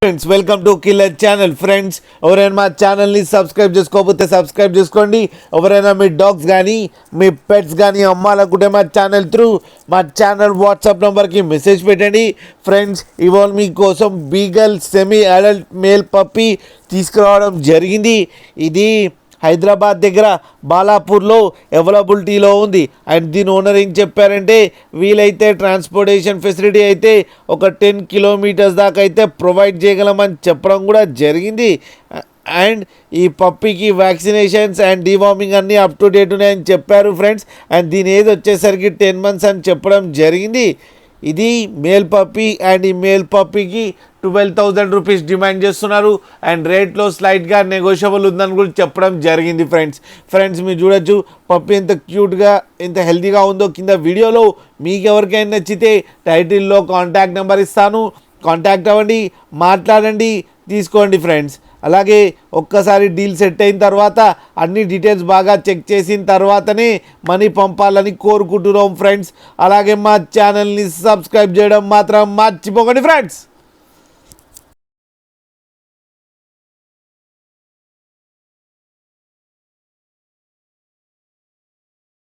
Friends welcome to killer channel. Friends ఎవరైనా మా ఛానల్ని సబ్స్క్రైబ్ చేసుకోకపోతే సబ్స్క్రైబ్ చేసుకోండి. ఎవరైనా మీ డాగ్స్ కానీ మీ పెట్స్ కానీ అమ్మాలనుకుంటే మా ఛానల్ త్రూ మా ఛానల్ వాట్సాప్ నెంబర్కి మెసేజ్ పెట్టండి. ఫ్రెండ్స్ ఇవాళ మీకోసం beagle semi adult male puppy తీసుకురావడం జరిగింది. ఇది హైదరాబాద్ దగ్గర బాలాపూర్లో అవైలబిలిటీలో ఉంది. అండ్ దీని ఓనర్ ఏం చెప్పారంటే వీలైతే ట్రాన్స్పోర్టేషన్ ఫెసిలిటీ అయితే ఒక 10 కిలోమీటర్స్ దాకా అయితే ప్రొవైడ్ చేయగలమని చెప్పడం కూడా జరిగింది. అండ్ ఈ పప్పీకి వ్యాక్సినేషన్స్ అండ్ డివార్మింగ్ అన్నీ అప్ టు డేట్ ఉన్నాయని చెప్పారు ఫ్రెండ్స్. అండ్ దీని ఏజ్ వచ్చేసరికి 10 months అని చెప్పడం జరిగింది. ఇది మేల్ పప్పీ అండ్ ఈ మేల్ పప్పీకి 12,000 రూపీస్ డిమాండ్ చేస్తున్నారు. అండ్ రేట్లో స్లైట్గా నెగోషియబుల్ ఉందని కూడా చెప్పడం జరిగింది. ఫ్రెండ్స్ మీరు చూడొచ్చు పప్పీ ఎంత క్యూట్గా ఎంత హెల్తీగా ఉందో. కింద వీడియోలో మీకు ఎవరికైనా నచ్చితే టైటిల్లో కాంటాక్ట్ నెంబర్ ఇస్తాను, కాంటాక్ట్ అవ్వండి, మాట్లాడండి, తీసుకోండి ఫ్రెండ్స్. అలాగే ఒక్కసారి డీల్ సెట్ అయిన తర్వాత అన్ని డీటెయిల్స్ బాగా చెక్ చేసిన తర్వాతనే మనీ పంపాలని కోరుకుంటున్నాం ఫ్రెండ్స్. అలాగే మా ఛానల్ని సబ్స్క్రైబ్ చేయడం మాత్రం మర్చిపోకండి ఫ్రెండ్స్.